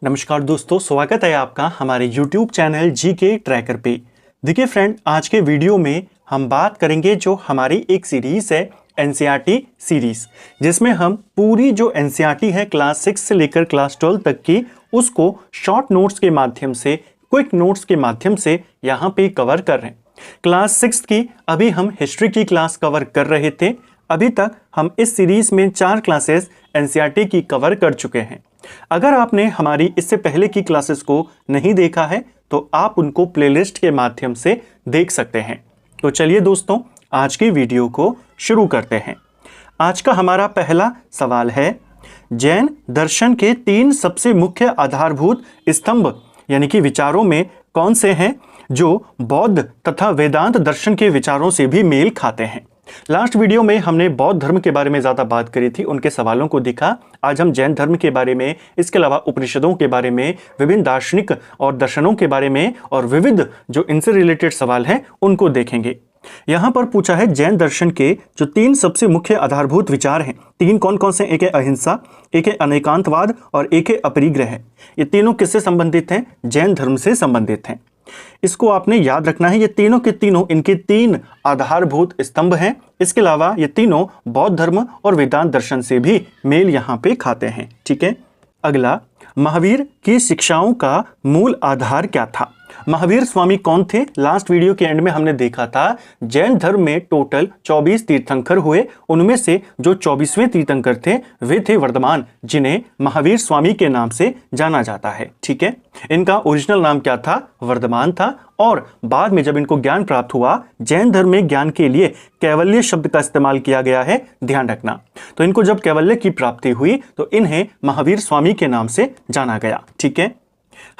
नमस्कार दोस्तों, स्वागत है आपका हमारे YouTube चैनल जीके ट्रैकर पे। देखिए फ्रेंड, आज के वीडियो में हम बात करेंगे जो हमारी एक सीरीज़ है एनसीईआरटी सीरीज़, जिसमें हम पूरी जो एनसीईआरटी है क्लास 6 से लेकर क्लास 12 तक की उसको शॉर्ट नोट्स के माध्यम से, क्विक नोट्स के माध्यम से यहाँ पे कवर कर रहे हैं। क्लास 6 की अभी हम हिस्ट्री की क्लास कवर कर रहे थे। अभी तक हम इस सीरीज़ में 4 क्लासेस एनसीईआरटी की कवर कर चुके हैं। अगर आपने हमारी इससे पहले की क्लासेस को नहीं देखा है तो आप उनको प्लेलिस्ट के माध्यम से देख सकते हैं। तो चलिए दोस्तों, आज की वीडियो को शुरू करते हैं। आज का हमारा पहला सवाल है, जैन दर्शन के 3 सबसे मुख्य आधारभूत स्तंभ यानी कि विचारों में कौन से हैं जो बौद्ध तथा वेदांत दर्शन के विचारों से भी मेल खाते हैं। लास्ट वीडियो में हमने बौद्ध धर्म के बारे में ज़्यादा बात करी थी, उनके सवालों को देखा। आज हम जैन धर्म के बारे में, इसके अलावा उपनिषदों के बारे में, विभिन्न दार्शनिक और दर्शनों के बारे में और विविध जो इनसे रिलेटेड सवाल हैं उनको देखेंगे। यहाँ पर पूछा है जैन दर्शन के जो 3 सबसे मुख्य आधारभूत विचार हैं, 3 कौन कौन से? एक है अहिंसा, एक है अनेकांतवाद और एक है अपरिग्रह। ये तीनों किससे संबंधित हैं? जैन धर्म से संबंधित हैं। इसको आपने याद रखना है। ये तीनों के तीनों इनके 3 आधारभूत स्तंभ हैं। इसके अलावा ये तीनों बौद्ध धर्म और वेदांत दर्शन से भी मेल यहाँ पे खाते हैं। ठीक है। अगला, महावीर की शिक्षाओं का मूल आधार क्या था? महावीर स्वामी कौन थे? लास्ट वीडियो के एंड में हमने देखा था जैन धर्म में टोटल 24 तीर्थंकर हुए। उनमें से जो 24वें तीर्थंकर थे वे थे वर्धमान, जिन्हें महावीर स्वामी के नाम से जाना जाता है। ठीक है। इनका ओरिजिनल नाम क्या था? वर्धमान था। और बाद में जब इनको ज्ञान प्राप्त हुआ, जैन धर्म में ज्ञान के लिए कैवल्य शब्द का इस्तेमाल किया गया है, ध्यान रखना। तो इनको जब कैवल्य की प्राप्ति हुई तो इन्हें महावीर स्वामी के नाम से जाना गया। ठीक है।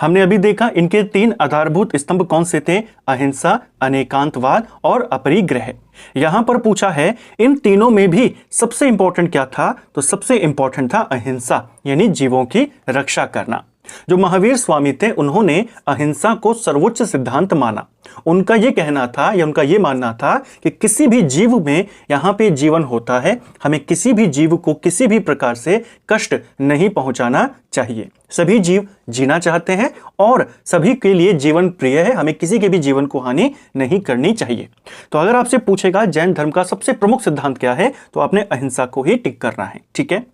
हमने अभी देखा इनके 3 आधारभूत स्तंभ कौन से थे? अहिंसा, अनेकांतवाद और अपरिग्रह। यहां पर पूछा है इन तीनों में भी सबसे इंपॉर्टेंट क्या था? तो सबसे इंपॉर्टेंट था अहिंसा, यानी जीवों की रक्षा करना। जो महावीर स्वामी थे उन्होंने अहिंसा को सर्वोच्च सिद्धांत माना। उनका यह कहना था या उनका यह मानना था कि किसी भी जीव में यहाँ पे जीवन होता है, हमें किसी भी जीव को किसी भी प्रकार से कष्ट नहीं पहुंचाना चाहिए। सभी जीव जीना चाहते हैं और सभी के लिए जीवन प्रिय है, हमें किसी के भी जीवन को हानि नहीं करनी चाहिए। तो अगर आपसे पूछेगा जैन धर्म का सबसे प्रमुख सिद्धांत क्या है, तो आपने अहिंसा को ही टिक करना है। ठीक है।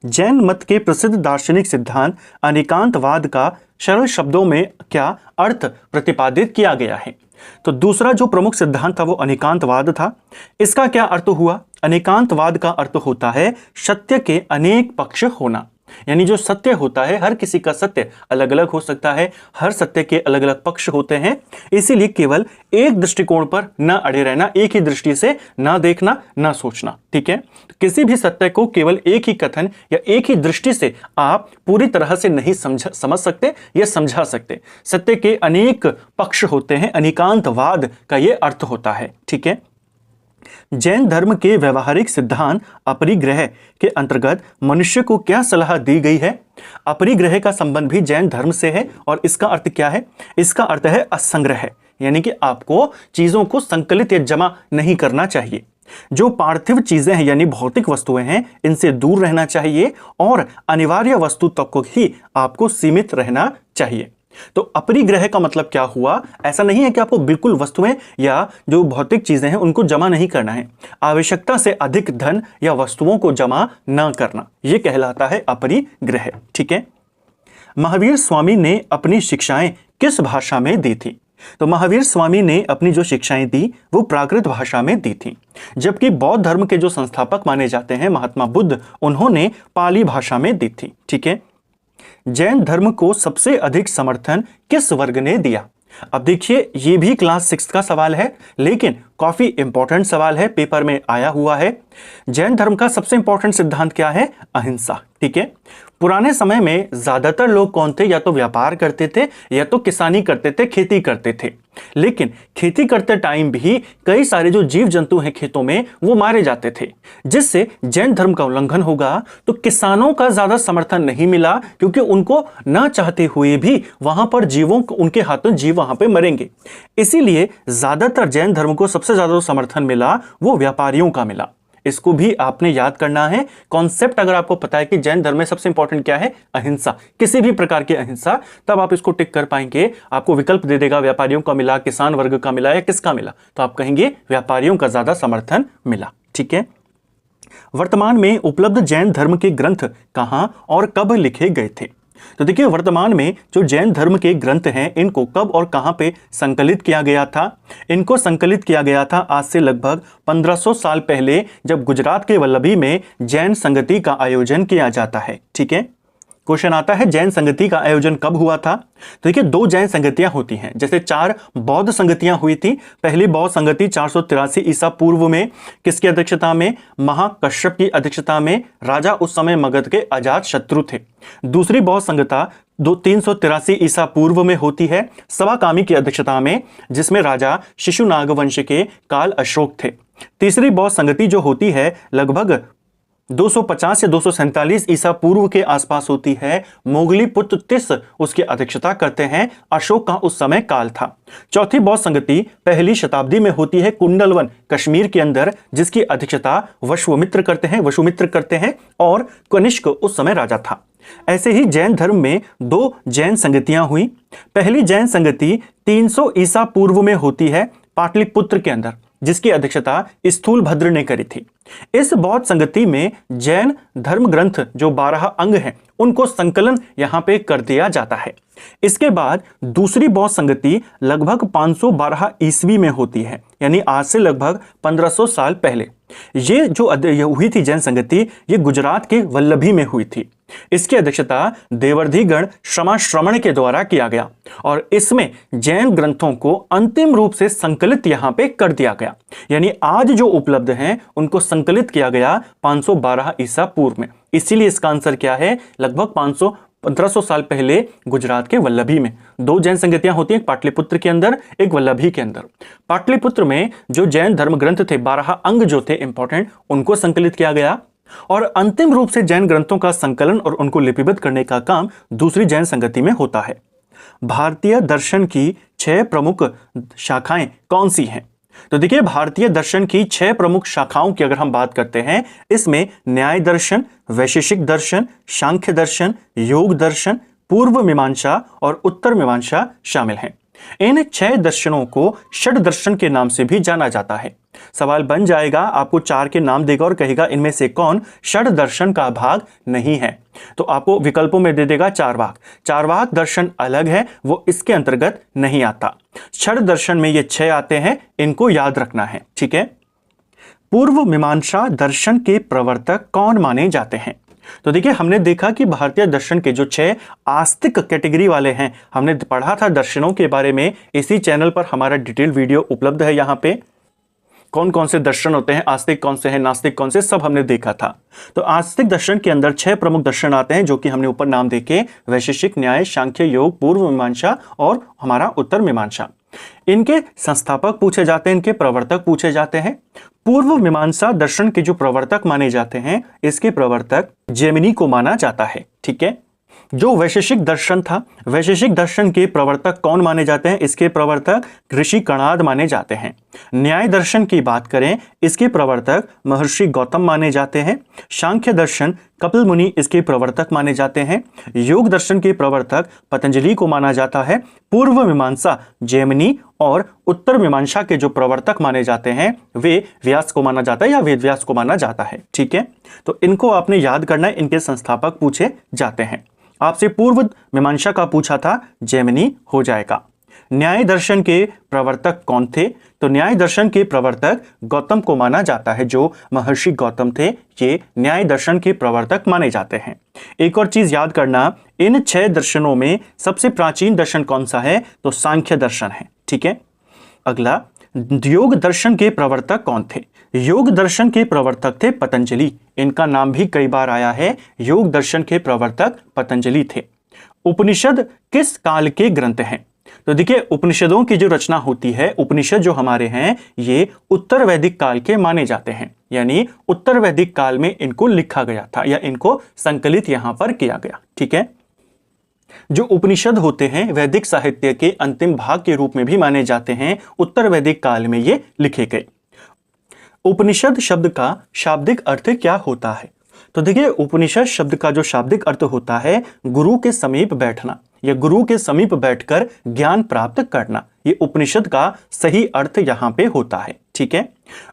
जैन मत के प्रसिद्ध दार्शनिक सिद्धांत अनेकांतवाद का सरल शब्दों में क्या अर्थ प्रतिपादित किया गया है? तो दूसरा जो प्रमुख सिद्धांत था वो अनेकांतवाद था। इसका क्या अर्थ हुआ? अनेकांतवाद का अर्थ होता है सत्य के अनेक पक्ष होना, यानी जो सत्य होता है, हर किसी का सत्य अलग अलग हो सकता है, हर सत्य के अलग अलग पक्ष होते हैं। इसीलिए केवल एक दृष्टिकोण पर न अड़े रहना, एक ही दृष्टि से ना देखना, ना सोचना। ठीक है। तो किसी भी सत्य को केवल एक ही कथन या एक ही दृष्टि से आप पूरी तरह से नहीं समझ सकते या समझा सकते। सत्य के अनेक पक्ष होते हैं, अनेकांतवाद का यह अर्थ होता है। ठीक है। जैन धर्म के व्यवहारिक सिद्धांत अपरिग्रह के अंतर्गत मनुष्य को क्या सलाह दी गई है? अपरिग्रह का संबंध भी जैन धर्म से है और इसका अर्थ क्या है? इसका अर्थ है असंग्रह, यानी कि आपको चीजों को संकलित या जमा नहीं करना चाहिए। जो पार्थिव चीजें हैं यानी भौतिक वस्तुएं हैं, इनसे दूर रहना चाहिए और अनिवार्य वस्तु तक को ही आपको सीमित रहना चाहिए। तो अपरिग्रह का मतलब क्या हुआ? ऐसा नहीं है कि आपको बिल्कुल वस्तुएं या जो भौतिक चीजें हैं उनको जमा नहीं करना है, आवश्यकता से अधिक धन या वस्तुओं को जमा न करना, यह कहलाता है अपरिग्रह। ठीक है। महावीर स्वामी ने अपनी शिक्षाएं किस भाषा में दी थी? तो महावीर स्वामी ने अपनी जो शिक्षाएं दी वो प्राकृत भाषा में दी थी, जबकि बौद्ध धर्म के जो संस्थापक माने जाते हैं महात्मा बुद्ध, उन्होंने पाली भाषा में दी थी। ठीक है। जैन धर्म को सबसे अधिक समर्थन किस वर्ग ने दिया? अब देखिए, ये भी क्लास 6 का सवाल है, लेकिन काफी इंपॉर्टेंट सवाल है, पेपर में आया हुआ है। जैन धर्म का सबसे इंपॉर्टेंट सिद्धांत क्या है? अहिंसा। ठीक है। पुराने समय में ज्यादातर लोग कौन थे? या तो व्यापार करते थे या तो किसानी करते थे, खेती करते थे। लेकिन खेती करते टाइम भी कई सारे जो जीव जंतु हैं खेतों में वो मारे जाते थे, जिससे जैन धर्म का उल्लंघन होगा। तो किसानों का ज्यादा समर्थन नहीं मिला, क्योंकि उनको ना चाहते हुए भी वहां पर जीवों को, उनके हाथों जीव वहां पे मरेंगे। इसीलिए ज्यादातर जैन धर्म को सबसे ज्यादा समर्थन मिला वो व्यापारियों का मिला। इसको भी आपने याद करना है। कॉन्सेप्ट अगर आपको पता है कि जैन धर्म में सबसे इंपॉर्टेंट क्या है, अहिंसा, किसी भी प्रकार की अहिंसा, तब आप इसको टिक कर पाएंगे। आपको विकल्प दे देगा व्यापारियों का मिला, किसान वर्ग का मिला या किसका मिला, तो आप कहेंगे व्यापारियों का ज्यादा समर्थन मिला। ठीक है। वर्तमान में उपलब्ध जैन धर्म के ग्रंथ कहां और कब लिखे गए थे? तो देखिए, वर्तमान में जो जैन धर्म के ग्रंथ हैं, इनको कब और कहां पे संकलित किया गया था? इनको संकलित किया गया था आज से लगभग 1500 साल पहले, जब गुजरात के वल्लभी में जैन संगति का आयोजन किया जाता है। ठीक है। क्वेश्चन आता है जैन संगति का आयोजन कब हुआ था? तो देखिए, 2 जैन संगतियां होती हैं। जैसे 4 बौद्ध संगतियां हुई थी। पहली बौद्ध संगति 483 ईसा पूर्व में किसकी अध्यक्षता में? महाकश्यप की अध्यक्षता में। राजा उस समय मगध के अजात शत्रु थे। दूसरी बौद्ध संगता 383 ईसा पूर्व में होती है, सवाकामी की अध्यक्षता में, जिसमें राजा शिशुनाग वंश के काल अशोक थे। तीसरी बौद्ध संगति जो होती है लगभग 250 से 247 ईसा पूर्व के आसपास होती है। मोगली पुत्र तिस उसकी अध्यक्षता करते हैं। अशोक का उस समय काल था। चौथी बौद्ध संगति पहली शताब्दी में होती है कुंडलवन कश्मीर के अंदर, जिसकी अध्यक्षता वसुमित्र करते हैं और कनिष्क उस समय राजा था। ऐसे ही जैन धर्म में 2 जैन संगतियां हुई। पहली जैन संगति 300 ईसा पूर्व में होती है पाटलिपुत्र के अंदर, जिसकी अध्यक्षता स्थूलभद्र ने करी थी। इस बौद्ध संगति में जैन धर्म ग्रंथ जो 12 अंग हैं, उनको संकलन यहां पे कर दिया जाता है। इसके बाद दूसरी बौद्ध संगति लगभग 512 ईस्वी में होती है, यानी आज से लगभग 1500 साल पहले। ये जो हुई थी जैन संगति, ये गुजरात के वल्लभी में हुई थी। इसकी अध्यक्षता देवर्धिगण श्रमण के द्वारा किया गया और इसमें जैन ग्रंथों को अंतिम रूप से संकलित यहां पे कर दिया गया। यानी आज जो उपलब्ध हैं उनको संकलित किया गया 512 ईसा पूर्व में। इसीलिए इसका आंसर क्या है? लगभग 1500 साल पहले गुजरात के वल्लभी में 2 जैन संगतियां होती हैं, एक पाटलिपुत्र के अंदर, एक वल्लभी के अंदर। पाटलिपुत्र में जो जैन धर्म ग्रंथ थे, 12 अंग जो थे इंपॉर्टेंट, उनको संकलित किया गया और अंतिम रूप से जैन ग्रंथों का संकलन और उनको लिपिबद्ध करने का काम दूसरी जैन संगति में होता है। भारतीय दर्शन की 6 प्रमुख शाखाएं कौन सी हैं? तो देखिए, भारतीय दर्शन की 6 प्रमुख शाखाओं की अगर हम बात करते हैं, इसमें न्याय दर्शन, वैशेषिक दर्शन, सांख्य दर्शन, योग दर्शन, पूर्व मीमांसा और उत्तर मीमांसा शामिल हैं। इन 6 दर्शनों को षड दर्शन के नाम से भी जाना जाता है। सवाल बन जाएगा, आपको 4 के नाम देगा और कहेगा इनमें से कौन षड दर्शन का भाग नहीं है। तो आपको विकल्पों में दे देगा चारवाक। चारवाक दर्शन अलग है, वो इसके अंतर्गत नहीं आता। षड दर्शन में ये 6 आते हैं, इनको याद रखना है। ठीक है। पूर्व मीमांसा दर्शन के प्रवर्तक कौन माने जाते हैं? तो देखिए, हमने देखा कि भारतीय दर्शन के जो 6 आस्तिक कैटेगरी वाले हैं, हमने पढ़ा था दर्शनों के बारे में। इसी चैनल पर हमारा डिटेल वीडियो उपलब्ध है। यहाँ पे कौन कौन से दर्शन होते हैं, आस्तिक कौन से हैं, नास्तिक कौन से, सब हमने देखा था। तो आस्तिक दर्शन के अंदर 6 प्रमुख दर्शन आते हैं, जो कि हमने ऊपर नाम देखे, वैशेषिक, न्याय, सांख्य, योग, पूर्व मीमांसा और हमारा उत्तर मीमांसा। इनके संस्थापक पूछे जाते हैं, इनके प्रवर्तक पूछे जाते हैं। पूर्व मीमांसा दर्शन के जो प्रवर्तक माने जाते हैं, इसके प्रवर्तक जैमिनी को माना जाता है। ठीक है। जो वैशेषिक दर्शन था, वैशेषिक दर्शन के प्रवर्तक कौन माने जाते हैं? इसके प्रवर्तक ऋषि कणाद माने जाते हैं। न्याय दर्शन की बात करें, इसके प्रवर्तक महर्षि गौतम माने जाते हैं। सांख्य दर्शन कपिल मुनि इसके प्रवर्तक माने जाते हैं। योग दर्शन के प्रवर्तक पतंजलि को माना जाता है। पूर्व मीमांसा जैमिनी और उत्तर मीमांसा के जो प्रवर्तक माने जाते हैं, वे व्यास को माना जाता है या वेद व्यास को माना जाता है। ठीक है। तो इनको आपने याद करना है, इनके संस्थापक पूछे जाते हैं। आपसे पूर्व मीमांसा का पूछा था, जैमिनी हो जाएगा। न्याय दर्शन के प्रवर्तक कौन थे? तो न्याय दर्शन के प्रवर्तक गौतम को माना जाता है। जो महर्षि गौतम थे, ये न्याय दर्शन के प्रवर्तक माने जाते हैं। एक और चीज याद करना, इन 6 दर्शनों में सबसे प्राचीन दर्शन कौन सा है? तो सांख्य दर्शन है। ठीक है। अगला, योग दर्शन के प्रवर्तक कौन थे? योग दर्शन के प्रवर्तक थे पतंजलि। इनका नाम भी कई बार आया है। योग दर्शन के प्रवर्तक पतंजलि थे। उपनिषद किस काल के ग्रंथ हैं? तो देखिए, उपनिषदों की जो रचना होती है, उपनिषद जो हमारे हैं, ये उत्तर वैदिक काल के माने जाते हैं। यानी उत्तर वैदिक काल में इनको लिखा गया था या इनको संकलित यहां पर किया गया। ठीक है। जो उपनिषद होते हैं, वैदिक साहित्य के अंतिम भाग के रूप में भी माने जाते हैं। उत्तर वैदिक काल में ये लिखे गए। उपनिषद शब्द का शाब्दिक अर्थ क्या होता है? तो देखिए, उपनिषद शब्द का जो शाब्दिक अर्थ होता है गुरु के समीप बैठना या गुरु के समीप बैठकर ज्ञान प्राप्त करना। ये उपनिषद का सही अर्थ यहाँ पे होता है। ठीक है,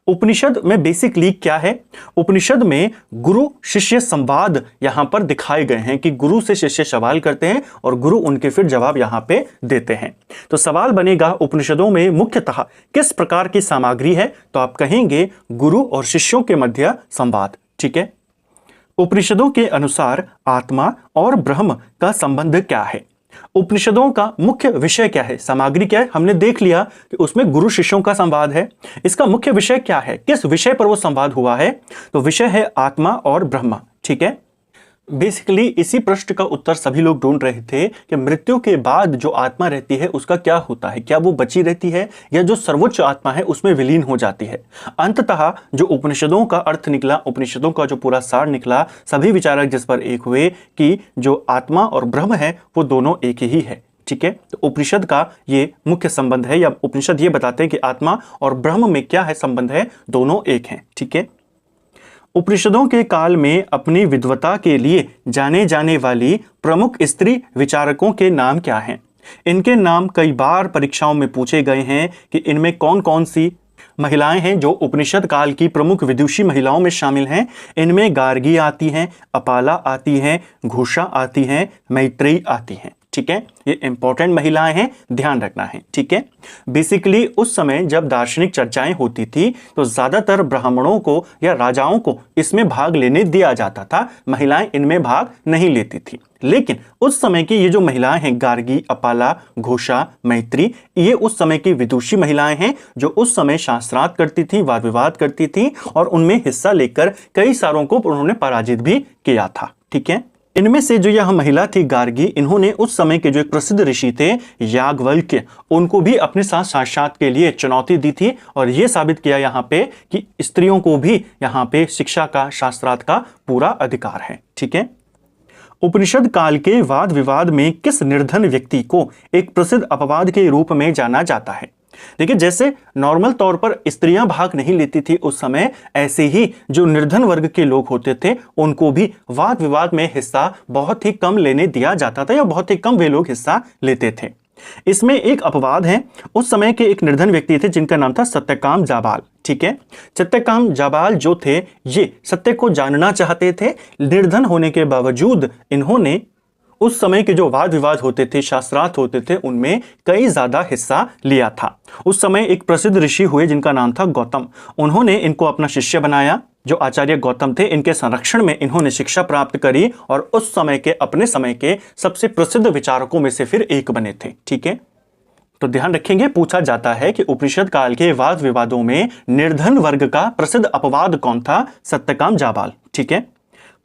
उपनिषद में बेसिकली क्या है? उपनिषद में गुरु शिष्य संवाद यहाँ पर दिखाए गए हैं कि गुरु से शिष्य सवाल करते हैं और गुरु उनके फिर जवाब यहाँ पे देते हैं। तो सवाल बनेगा उपनिषदों में मुख्यतः किस प्रकार की सामग्री है? तो आप कहेंगे गुरु और शिष्यों के मध्य संवाद। ठीक है, उपनिषदों के अनुसार आत्मा और ब्रह्म का संबंध क्या है? उपनिषदों का मुख्य विषय क्या है? सामग्री क्या है? हमने देख लिया कि उसमें गुरु शिष्यों का संवाद है। इसका मुख्य विषय क्या है? किस विषय पर वो संवाद हुआ है? तो विषय है आत्मा और ब्रह्म। ठीक है, बेसिकली इसी प्रश्न का उत्तर सभी लोग ढूंढ रहे थे कि मृत्यु के बाद जो आत्मा रहती है उसका क्या होता है, क्या वो बची रहती है या जो सर्वोच्च आत्मा है उसमें विलीन हो जाती है। अंततः जो उपनिषदों का अर्थ निकला, उपनिषदों का जो पूरा सार निकला, सभी विचारक जिस पर एक हुए कि जो आत्मा और ब्रह्म है वो दोनों एक ही है। ठीक है, तो उपनिषद का ये मुख्य संबंध है, या उपनिषद ये बताते हैं कि आत्मा और ब्रह्म में क्या है संबंध है, दोनों एक हैं। ठीक है, उपनिषदों के काल में अपनी विद्वता के लिए जाने जाने वाली प्रमुख स्त्री विचारकों के नाम क्या हैं? इनके नाम कई बार परीक्षाओं में पूछे गए हैं कि इनमें कौन कौन सी महिलाएं हैं जो उपनिषद काल की प्रमुख विदुषी महिलाओं में शामिल हैं। इनमें गार्गी आती हैं, अपाला आती हैं, घोषा आती हैं, मैत्रेयी आती हैं। ठीक है, ये इंपॉर्टेंट महिलाएं हैं, ध्यान रखना है। ठीक है, बेसिकली उस समय जब दार्शनिक चर्चाएं होती थी तो ज्यादातर ब्राह्मणों को या राजाओं को इसमें भाग लेने दिया जाता था, महिलाएं इनमें भाग नहीं लेती थी। लेकिन उस समय की ये जो महिलाएं हैं, गार्गी, अपाला, घोषा, मैत्री, ये उस समय की विदुषी महिलाएं हैं जो उस समय शास्त्रार्थ करती थी, वाद विवाद करती थी और उनमें हिस्सा लेकर कई सारों को उन्होंने पराजित भी किया था। ठीक है, इनमें से जो यह महिला थी गार्गी, इन्होंने उस समय के जो एक प्रसिद्ध ऋषि थे याज्ञवल्क्य, उनको भी अपने साथ साक्षात के लिए चुनौती दी थी और यह साबित किया यहाँ पे कि स्त्रियों को भी यहाँ पे शिक्षा का, शास्त्रार्थ का पूरा अधिकार है। ठीक है, उपनिषद काल के वाद विवाद में किस निर्धन व्यक्ति को एक प्रसिद्ध अपवाद के रूप में जाना जाता है? देखिए, जैसे नॉर्मल तौर पर स्त्रियां भाग नहीं लेती थी उस समय, ऐसे ही जो निर्धन वर्ग के लोग होते थे उनको भी वाद विवाद में हिस्सा बहुत ही कम लेने दिया जाता था या बहुत ही कम वे लोग हिस्सा लेते थे। इसमें एक अपवाद है, उस समय के एक निर्धन व्यक्ति थे जिनका नाम था सत्यकाम जाबाल। ठीक है, सत्यकाम जाबाल जो थे ये सत्य को जानना चाहते थे। निर्धन होने के बावजूद इन्होंने उस समय के जो वाद विवाद होते थे, शास्त्रार्थ होते थे, उनमें कई ज्यादा हिस्सा लिया था। उस समय एक प्रसिद्ध ऋषि हुए जिनका नाम था गौतम, उन्होंने इनको अपना शिष्य बनाया। जो आचार्य गौतम थे, इनके संरक्षण में इन्होंने शिक्षा प्राप्त करी और उस समय के, अपने समय के सबसे प्रसिद्ध विचारकों में से फिर एक बने थे। ठीक है, तो ध्यान रखेंगे, पूछा जाता है कि उपनिषद काल के वाद विवादों में निर्धन वर्ग का प्रसिद्ध अपवाद कौन था? सत्यकाम जाबाल। ठीक है,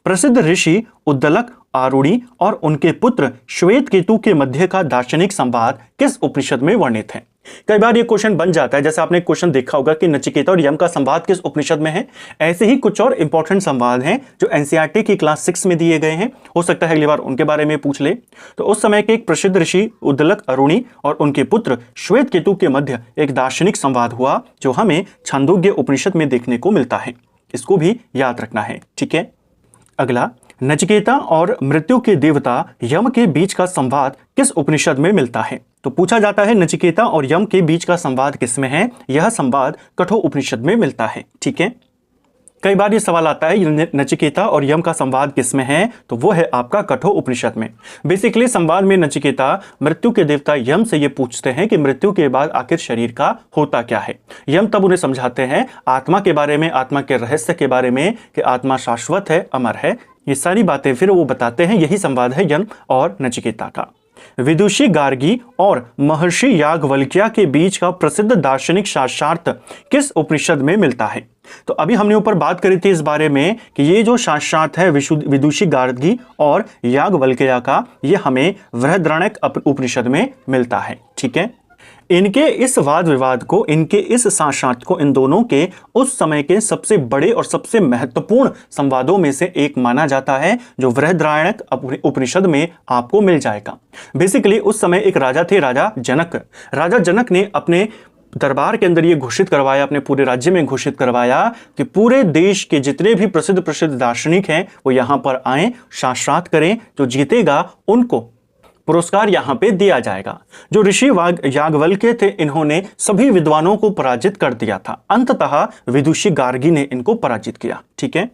प्रसिद्ध ऋषि उद्दलक, आरुणि और उनके पुत्र श्वेत केतु के मध्य का दार्शनिक संवाद किस उपनिषद में वर्णित है? कई बार ये क्वेश्चन बन जाता है, जैसे आपने क्वेश्चन देखा होगा कि नचिकेता और यम का संवाद किस उपनिषद में है। ऐसे ही कुछ और इंपॉर्टेंट संवाद हैं जो एनसीईआरटी की क्लास 6 में दिए गए हैं, हो सकता है अगली बार उनके बारे में पूछ ले। तो उस समय के एक प्रसिद्ध ऋषि उद्दलक, आरुणि और उनके पुत्र श्वेत केतु के मध्य एक दार्शनिक संवाद हुआ जो हमें छांदोग्य उपनिषद में देखने को मिलता है। इसको भी याद रखना है। ठीक है, अगला, नचिकेता और मृत्यु के देवता यम के बीच का संवाद किस उपनिषद में मिलता है? तो पूछा जाता है नचिकेता और यम के बीच का संवाद किसमें है? यह संवाद कठोर उपनिषद में मिलता है। ठीक है, कई बार ये सवाल आता है नचिकेता और यम का संवाद किसमें है? तो वो है आपका कठोर उपनिषद में। बेसिकली संवाद में नचिकेता मृत्यु के देवता यम से ये पूछते हैं कि मृत्यु के बाद आखिर शरीर का होता क्या है। यम तब उन्हें समझाते हैं आत्मा के बारे में, आत्मा के रहस्य के बारे में कि आत्मा शाश्वत है, अमर है। ये सारी बातें फिर वो बताते हैं। यही संवाद है यम और नचिकेता का। विदुषी गार्गी और महर्षि याज्ञवल्क्य के बीच का प्रसिद्ध दार्शनिक शास्त्रार्थ किस उपनिषद में मिलता है? तो अभी हमने ऊपर बात करी थी इस बारे में कि ये जो शास्त्रार्थ है विदुषी गार्गी और याज्ञवल्क्य का, ये हमें बृहदारण्यक उपनिषद में मिलता है। ठीक है, इनके इस वाद विवाद को, इनके इस शास्त्रार्थ को इन दोनों के उस समय के सबसे बड़े और सबसे महत्वपूर्ण संवादों में से एक माना जाता है जो बृहदारण्यक उपनिषद में आपको मिल जाएगा। बेसिकली उस समय एक राजा थे, राजा जनक। राजा जनक ने अपने दरबार के अंदर ये घोषित करवाया, अपने पूरे राज्य में घोषित करवाया कि पूरे देश के जितने भी प्रसिद्ध प्रसिद्ध दार्शनिक हैं वो यहां पर आए, शास्त्रार्थ करें, जो जीतेगा उनको पुरस्कार यहां पे दिया जाएगा। जो ऋषि याज्ञवल्क्य थे, इन्होंने सभी विद्वानों को पराजित कर दिया था। अंततः विदुषी गार्गी ने इनको पराजित किया। ठीक है,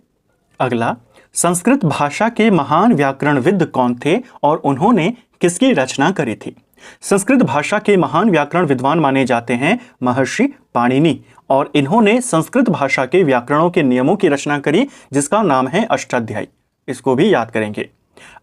अगला, संस्कृत भाषा के महान व्याकरणविद कौन थे और उन्होंने किसकी रचना करी थी? संस्कृत भाषा के महान व्याकरण विद्वान माने जाते हैं महर्षि पाणिनि, और इन्होंने संस्कृत भाषा के व्याकरणों के नियमों की रचना करी, जिसका नाम है अष्टाध्यायी। इसको भी याद करेंगे।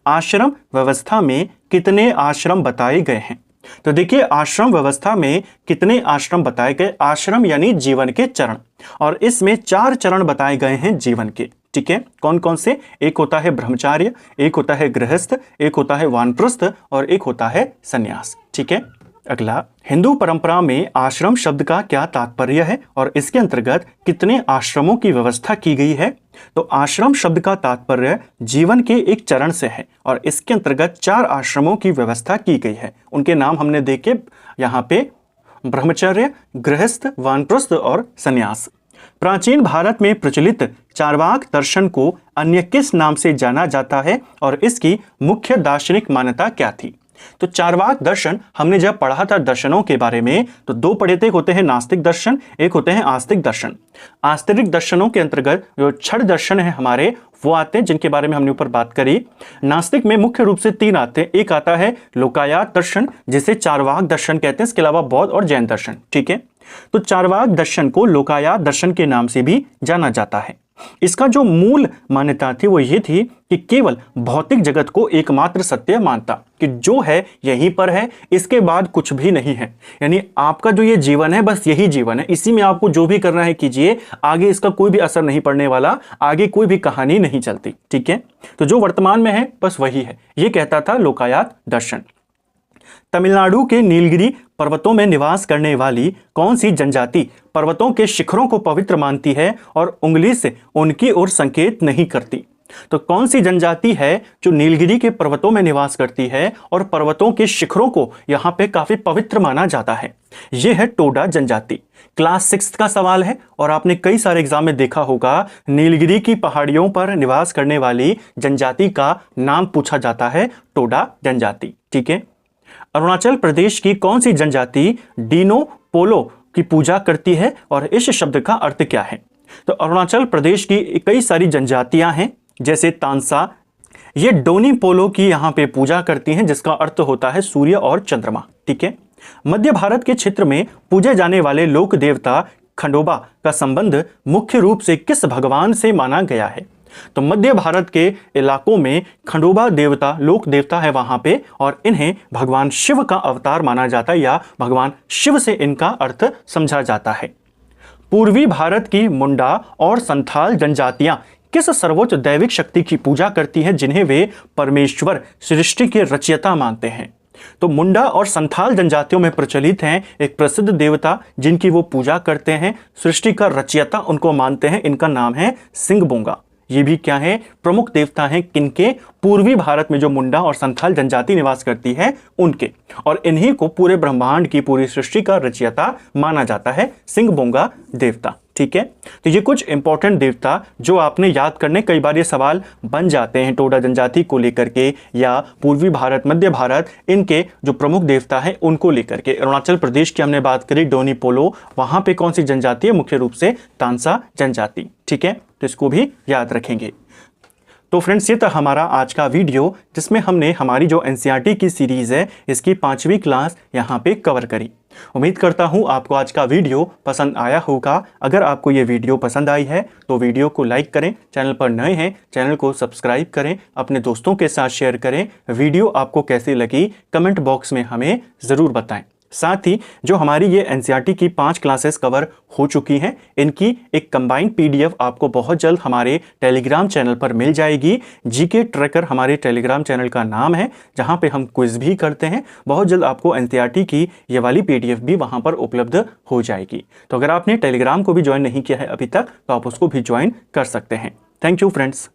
आश्रम व्यवस्था में कितने आश्रम बताए गए हैं? तो देखिए, आश्रम व्यवस्था में कितने आश्रम बताए गए? आश्रम यानी जीवन के चरण, और इसमें 4 चरण बताए गए हैं जीवन के। ठीक है, कौन कौन से? एक होता है ब्रह्मचार्य, एक होता है गृहस्थ, एक होता है वानप्रस्थ और एक होता है संन्यास। ठीक है, अगला, हिंदू परंपरा में आश्रम शब्द का क्या तात्पर्य है और इसके अंतर्गत कितने आश्रमों की व्यवस्था की गई है? तो आश्रम शब्द का तात्पर्य जीवन के एक चरण से है और इसके अंतर्गत 4 आश्रमों की व्यवस्था की गई है। उनके नाम हमने देखे यहाँ पे, ब्रह्मचर्य, गृहस्थ, वानप्रस्थ और संन्यास। प्राचीन भारत में प्रचलित चार्वाक दर्शन को अन्य किस नाम से जाना जाता है और इसकी मुख्य दार्शनिक मान्यता क्या थी? तो चार्वाक दर्शन हमने जब पढ़ा था दर्शनों के बारे में, तो 2 पढ़े थे। एक होते हैं नास्तिक दर्शन, एक होते हैं आस्तिक दर्शन। आस्तिक दर्शनों के अंतर्गत जो 6 दर्शन है हमारे, वो आते हैं जिनके बारे में हमने ऊपर बात करी। नास्तिक में मुख्य रूप से 3 आते हैं। एक आता है लोकायत दर्शन, जिसे चार्वाक दर्शन कहते हैं। इसके अलावा बौद्ध और जैन दर्शन। ठीक है, तो चार्वाक दर्शन को लोकायत दर्शन के नाम से भी जाना जाता है। इसका जो मूल मान्यता थी वो ये थी कि केवल भौतिक जगत को एकमात्र सत्य मानता, कि जो है यहीं पर है, इसके बाद कुछ भी नहीं है। यानी आपका जो ये जीवन है बस यही जीवन है, इसी में आपको जो भी करना है कीजिए, आगे इसका कोई भी असर नहीं पड़ने वाला, आगे कोई भी कहानी नहीं चलती। ठीक है, तो जो वर्तमान में है बस वही है, ये कहता था लोकायत दर्शन। तमिलनाडु के नीलगिरी पर्वतों में निवास करने वाली कौन सी जनजाति पर्वतों के शिखरों को पवित्र मानती है और उंगली से उनकी ओर संकेत नहीं करती? तो कौन सी जनजाति है जो नीलगिरी के पर्वतों में निवास करती है और पर्वतों के शिखरों को यहाँ पे काफी पवित्र माना जाता है? यह है टोडा जनजाति। क्लास 6 का सवाल है और आपने कई सारे एग्जाम में देखा होगा, नीलगिरी की पहाड़ियों पर निवास करने वाली जनजाति का नाम पूछा जाता है टोडा जनजाति। ठीक है, अरुणाचल प्रदेश की कौन सी जनजाति डीनो पोलो की पूजा करती है और इस शब्द का अर्थ क्या है? तो अरुणाचल प्रदेश की कई सारी जनजातियां हैं, जैसे तांसा, ये डोनी पोलो की यहाँ पे पूजा करती हैं, जिसका अर्थ होता है सूर्य और चंद्रमा। ठीक है, मध्य भारत के क्षेत्र में पूजे जाने वाले लोक देवता खंडोबा का संबंध मुख्य रूप से किस भगवान से माना गया है? तो मध्य भारत के इलाकों में खंडोबा देवता लोक देवता है वहां पे, और इन्हें भगवान शिव का अवतार माना जाता है या भगवान शिव से इनका अर्थ समझा जाता है। पूर्वी भारत की मुंडा और संथाल जनजातियां किस सर्वोच्च दैविक शक्ति की पूजा करती हैं जिन्हें वे परमेश्वर सृष्टि के रचयिता मानते हैं? तो मुंडा और संथाल जनजातियों में प्रचलित हैं एक प्रसिद्ध देवता जिनकी वो पूजा करते हैं, सृष्टि का रचयिता उनको मानते हैं, इनका नाम है सिंगबोंगा। ये भी क्या है? प्रमुख देवता हैं किनके? पूर्वी भारत में जो मुंडा और संथाल जनजाति निवास करती है उनके, और इन्हीं को पूरे ब्रह्मांड की पूरी सृष्टि का रचयिता माना जाता है, सिंगबोंगा देवता। ठीक है, तो ये कुछ इंपॉर्टेंट देवता जो आपने याद करने, कई बार ये सवाल बन जाते हैं टोडा जनजाति को लेकर के या पूर्वी भारत, मध्य भारत, इनके जो प्रमुख देवता हैं उनको लेकर के। अरुणाचल प्रदेश की हमने बात करी डोनी पोलो, वहां पे कौन सी जनजाति है? मुख्य रूप से तांसा जनजाति। ठीक है, तो इसको भी याद रखेंगे। तो फ्रेंड्स, ये था हमारा आज का वीडियो जिसमें हमने हमारी जो एनसीईआरटी की सीरीज़ है इसकी 5वीं क्लास यहाँ पे कवर करी। उम्मीद करता हूँ आपको आज का वीडियो पसंद आया होगा। अगर आपको ये वीडियो पसंद आई है तो वीडियो को लाइक करें, चैनल पर नए हैं चैनल को सब्सक्राइब करें, अपने दोस्तों के साथ शेयर करें। वीडियो आपको कैसी लगी कमेंट बॉक्स में हमें ज़रूर बताएं। साथ ही जो हमारी ये एनसीईआरटी की 5 क्लासेस कवर हो चुकी हैं, इनकी एक कंबाइंड पीडीएफ आपको बहुत जल्द हमारे टेलीग्राम चैनल पर मिल जाएगी। जीके ट्रैकर हमारे टेलीग्राम चैनल का नाम है, जहां पे हम क्विज भी करते हैं। बहुत जल्द आपको एनसीईआरटी की ये वाली पीडीएफ भी वहां पर उपलब्ध हो जाएगी। तो अगर आपने टेलीग्राम को भी ज्वाइन नहीं किया है अभी तक, तो आप उसको भी ज्वाइन कर सकते हैं। Thank you friends.